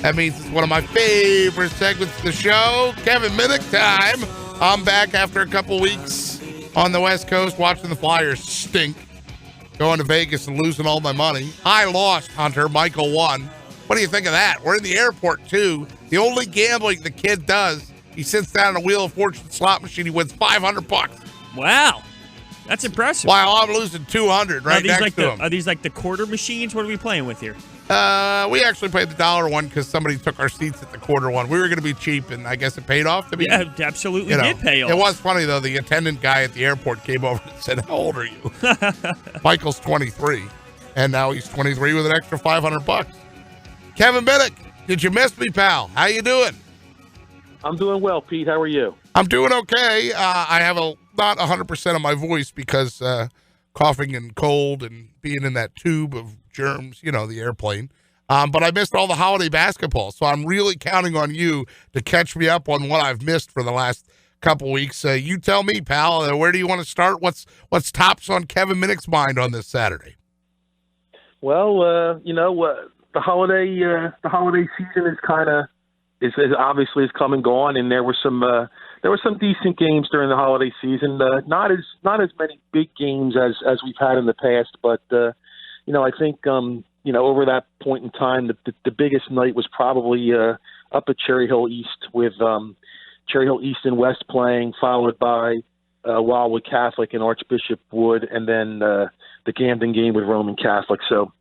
That means it's one of my favorite segments of the show. Kevin Minnick time. I'm back after a couple weeks on the West Coast watching the Flyers stink. Going to Vegas and losing all my money. I lost, Hunter. Michael won. What do you think of that? We're in the airport, too. The only gambling the kid does, he sits down on a Wheel of Fortune slot machine. He wins $500. Wow. That's impressive. While I'm losing 200 right next to him. Are these like the quarter machines? What are we playing with here? We actually played the dollar one because somebody took our seats at the quarter one. We were going to be cheap, and I guess it paid off to be. Yeah, it absolutely did pay off. It was funny, though. The attendant guy at the airport came over and said, "How old are you?" Michael's 23, and now he's 23 with an extra $500. Kevin Minnick, did you miss me, pal? How you doing? I'm doing well, Pete. How are you? I'm doing okay. I have not 100% of my voice because coughing and cold and being in that tube of germs, the airplane. But I missed all the holiday basketball, so I'm really counting on you to catch me up on what I've missed for the last couple weeks. You tell me, pal, where do you want to start? What's tops on Kevin Minnick's mind on this Saturday? Well, the holiday season is obviously has come and gone, and there were some decent games during the holiday season. Not as many big games as we've had in the past, but I think over that point in time, the biggest night was probably up at Cherry Hill East with Cherry Hill East and West playing, followed by Wildwood Catholic and Archbishop Wood, and then the Camden game with Roman Catholic. So,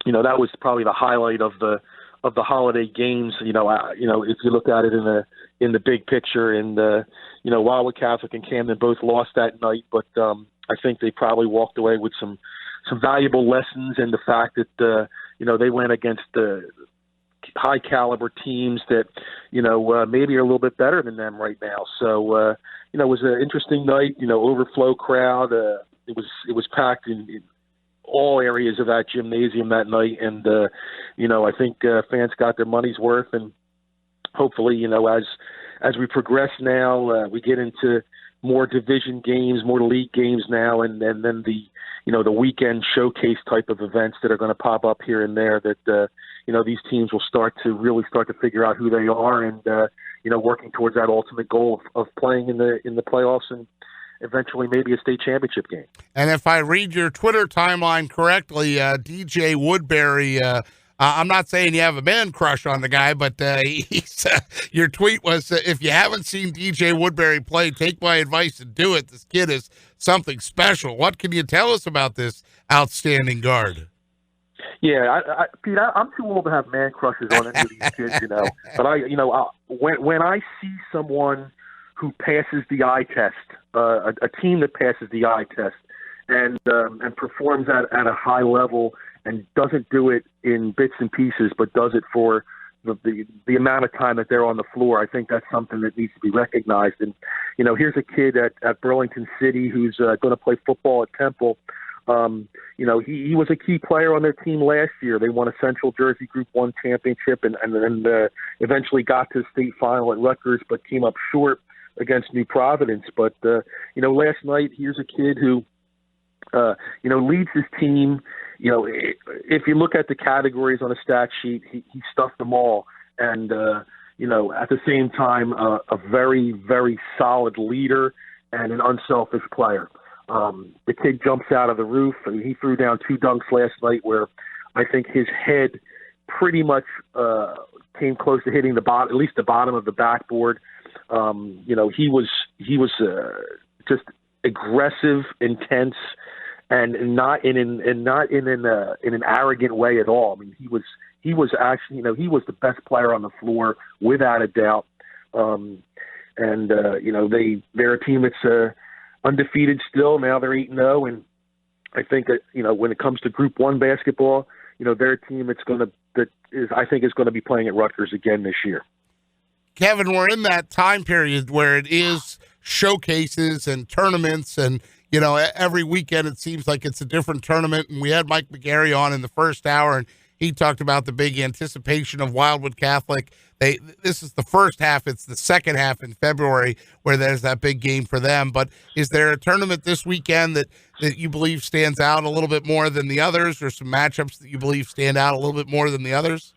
that was probably the highlight of the holiday games. If you look at it in the big picture, and Wildwood Catholic and Camden both lost that night, but I think they probably walked away with some valuable lessons, and the fact that they went against high caliber teams that maybe are a little bit better than them right now. So it was an interesting night. Overflow crowd. It was packed in all areas of that gymnasium that night, and I think fans got their money's worth, and hopefully as we progress now, we get into more division games, more league games now, and then the weekend showcase type of events that are going to pop up here and there, that these teams will start to figure out who they are, and working towards that ultimate goal of playing in the playoffs and eventually maybe a state championship game. And if I read your Twitter timeline correctly, DJ Woodbury, I'm not saying you have a man crush on the guy, but your tweet was, if you haven't seen DJ Woodbury play, take my advice and do it. This kid is something special. What can you tell us about this outstanding guard? Yeah, Pete, I'm too old to have man crushes on any of these kids, But when I see someone who passes the eye test, a team that passes the eye test, and performs at a high level, and doesn't do it in bits and pieces, but does it for the amount of time that they're on the floor, I think that's something that needs to be recognized. And here's a kid at Burlington City who's going to play football at Temple. He was a key player on their team last year. They won a Central Jersey Group 1 championship, and eventually got to the state final at Rutgers, but came up short against New Providence. But last night, here's a kid who leads his team. If you look at the categories on a stat sheet, he stuffed them all. And, at the same time, a very, very solid leader and an unselfish player. The kid jumps out of the roof. I mean, he threw down 2 dunks last night where I think his head pretty much came close to hitting at least the bottom of the backboard. He was just aggressive, intense, and not in an arrogant way at all. I mean, he was actually, he was the best player on the floor without a doubt. They're a team that's undefeated still. Now they're 8-0, and I think that when it comes to Group 1 basketball, they're a team that's going to be playing at Rutgers again this year. Kevin, we're in that time period where it is showcases and tournaments, and every weekend it seems like it's a different tournament. And we had Mike McGarry on in the first hour, and he talked about the big anticipation of Wildwood Catholic. This is the first half. It's the second half in February where there's that big game for them. But is there a tournament this weekend that you believe stands out a little bit more than the others, or some matchups that you believe stand out a little bit more than the others?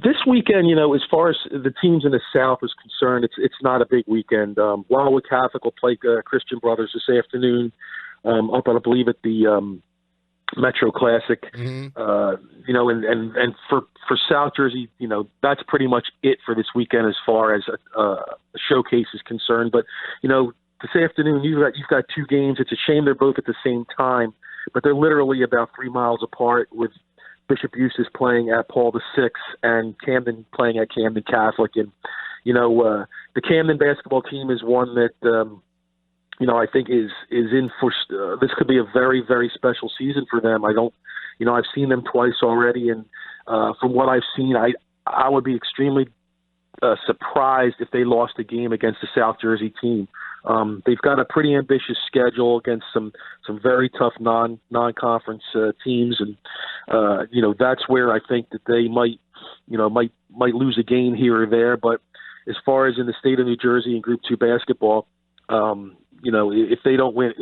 This weekend, as far as the teams in the South is concerned, it's not a big weekend. Wildwood Catholic will play Christian Brothers this afternoon up, I believe, at the Metro Classic. Mm-hmm. And for South Jersey, that's pretty much it for this weekend as far as a showcase is concerned. But, this afternoon you've got two games. It's a shame they're both at the same time, but they're literally about 3 miles apart, with Bishop Eustace playing at Paul VI and Camden playing at Camden Catholic. And, the Camden basketball team is one that, I think is in for, this could be a very, very special season for them. I've seen them twice already. And from what I've seen, I would be extremely surprised if they lost a game against the South Jersey team. They've got a pretty ambitious schedule against some very tough non-conference teams, and that's where I think that they might lose a game here or there. But as far as in the state of New Jersey in Group 2 basketball, if they don't win,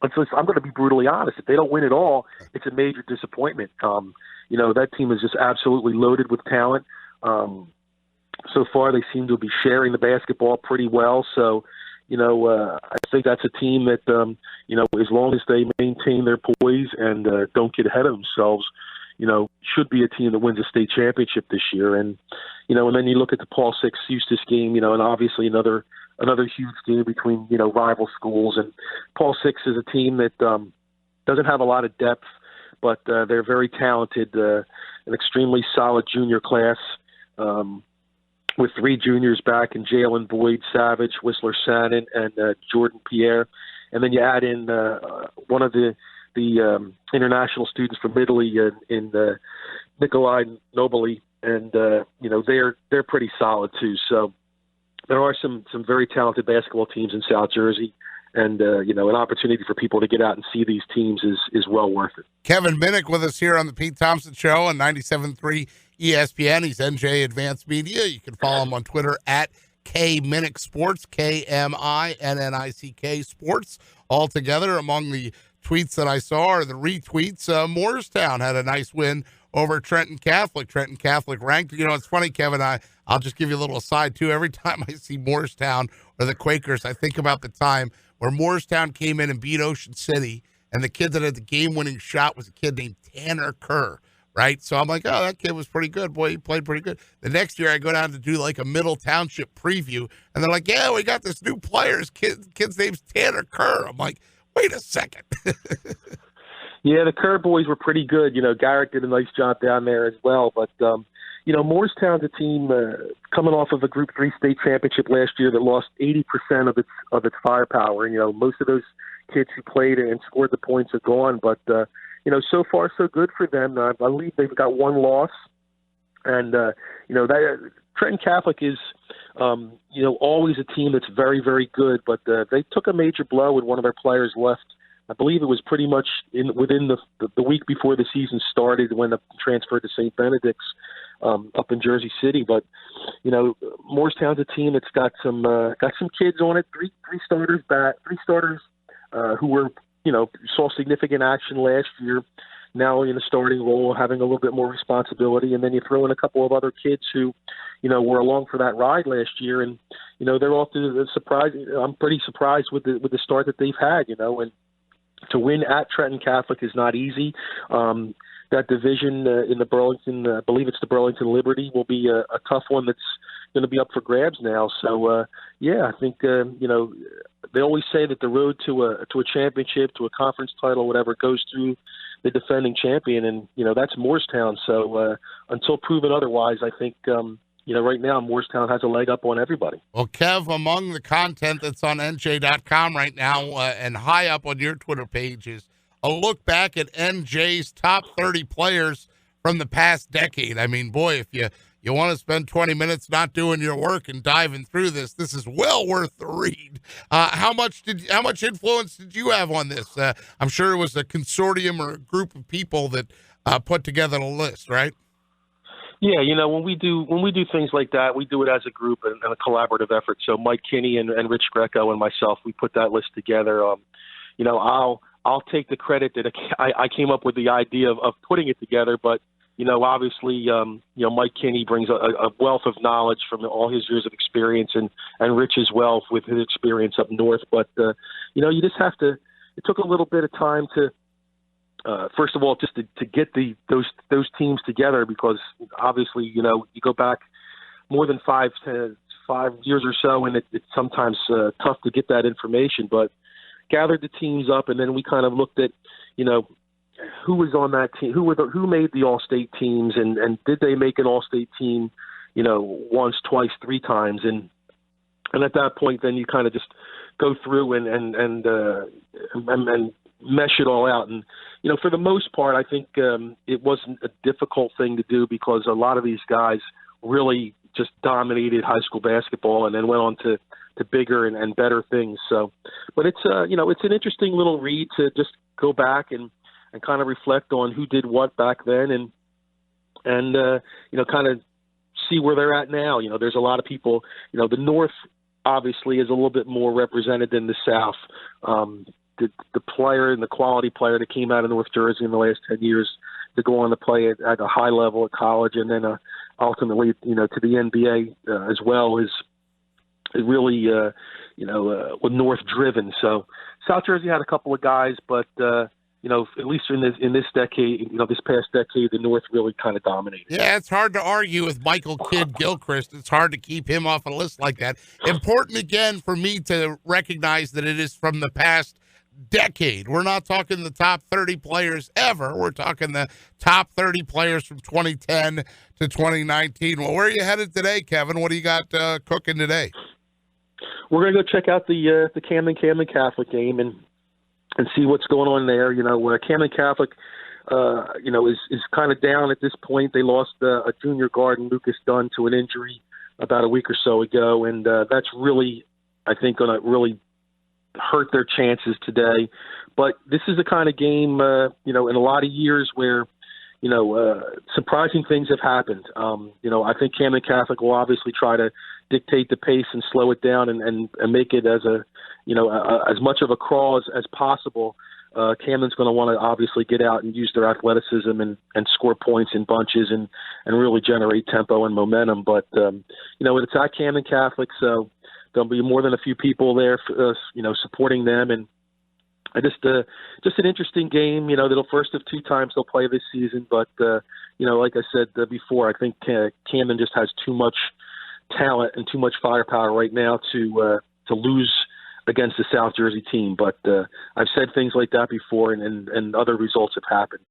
I'm going to be brutally honest. If they don't win at all, it's a major disappointment. That team is just absolutely loaded with talent. So far, they seem to be sharing the basketball pretty well. So, I think that's a team that, as long as they maintain their poise and don't get ahead of themselves, should be a team that wins a state championship this year. And, and then you look at the Paul VI Eustace game, and obviously another huge game between, rival schools. And Paul VI is a team that doesn't have a lot of depth, but they're very talented, an extremely solid junior class. With 3 juniors back in Jalen Boyd, Savage, Whistler Sannon, and Jordan Pierre. And then you add in one of the international students from Italy in Nikolai Nobili, and they're pretty solid too. So there are some very talented basketball teams in South Jersey, and an opportunity for people to get out and see these teams is well worth it. Kevin Minnick with us here on the Pete Thompson Show on 97.3 ESPN. He's NJ Advanced Media. You can follow him on Twitter at KMinnick Sports, KMINNICK Sports. All together, among the tweets that I saw are the retweets. Morristown had a nice win over Trenton Catholic. Trenton Catholic ranked. It's funny, Kevin, I'll just give you a little aside, too. Every time I see Morristown or the Quakers, I think about the time where Morristown came in and beat Ocean City, and the kid that had the game-winning shot was a kid named Tanner Kerr. Right. So I'm like, oh, that kid was pretty good. Boy, he played pretty good. The next year I go down to do like a Middle Township preview, and they're like, yeah, we got this new player. Kid's name's Tanner Kerr. I'm like, wait a second. Yeah, the Kerr boys were pretty good. Garrett did a nice job down there as well. But, Morristown's a team coming off of a Group 3 state championship last year that lost 80% of its firepower. Most of those kids who played and scored the points are gone. But, so far so good for them. I believe they've got one loss, and that Trenton Catholic is, always a team that's very, very good. But they took a major blow when one of their players left. I believe it was pretty much within the week before the season started when they transferred to St. Benedict's up in Jersey City. But Morristown's a team that's got some kids on it. Three starters who were. Saw significant action last year, now in a starting role, having a little bit more responsibility. And then you throw in a couple of other kids who, were along for that ride last year. And, they're off to the surprise. I'm pretty surprised with the start that they've had, and to win at Trenton Catholic is not easy. That division in the Burlington, I believe it's the Burlington Liberty, will be a tough one that's going to be up for grabs now. So, I think, they always say that the road to a championship, to a conference title, whatever, goes through the defending champion, and that's Morristown. So until proven otherwise, I think right now Morristown has a leg up on everybody. Well, Kev, among the content that's on NJ.com right now and high up on your Twitter page is a look back at NJ's top 30 players from the past decade. I mean, boy, if you want to spend 20 minutes not doing your work and diving through this is well worth the read. How much influence did you have on this? I'm sure it was a consortium or a group of people that put together the list, right? Yeah, when we do things like that, we do it as a group and a collaborative effort. So Mike Kinney and Rich Greco and myself, we put that list together. I'll take the credit that I came up with the idea of putting it together, but Obviously, Mike Kinney brings a wealth of knowledge from all his years of experience, and Rich as well with his experience up north. But, you just have to – it took a little bit of time to first of all, just to get those teams together, because obviously, you go back more than 5 years or so, and it's sometimes tough to get that information. But gathered the teams up, and then we kind of looked at, who was on that team, who made the All-State teams, and did they make an All-State team, once, twice, 3 times, and at that point, then you kind of just go through and mesh it all out. And for the most part, I think it wasn't a difficult thing to do, because a lot of these guys really just dominated high school basketball and then went on to bigger and better things. So, but it's it's an interesting little read to just go back and kind of reflect on who did what back then, and kind of see where they're at now. There's a lot of people. The North obviously is a little bit more represented than the South. The player and the quality player that came out of North Jersey in the last 10 years to go on to play at a high level at college, and then ultimately, to the NBA as well, is really, with North driven. So South Jersey had a couple of guys, but at least in this decade, this past decade, the North really kind of dominated. Yeah, it's hard to argue with Michael Kidd Gilchrist. It's hard to keep him off a list like that. Important again for me to recognize that it is from the past decade. We're not talking the top 30 players ever. We're talking the top 30 players from 2010 to 2019. Well, where are you headed today, Kevin? What do you got cooking today? We're going to go check out the Camden Catholic game and see what's going on there. Camden Catholic, is kind of down at this point. They lost a junior guard, Lucas Dunn, to an injury about a week or so ago, and that's really, I think, going to really hurt their chances today. But this is the kind of game, in a lot of years where, surprising things have happened. I think Camden Catholic will obviously try to dictate the pace and slow it down and make it as as much of a crawl as possible. Camden's going to want to obviously get out and use their athleticism and score points in bunches and really generate tempo and momentum. But, it's at Camden Catholic, so there'll be more than a few people there, supporting them. And just an interesting game, the first of 2 times they'll play this season. But, like I said before, I think Camden just has too much talent and too much firepower right now to lose against the South Jersey team. But I've said things like that before, and other results have happened.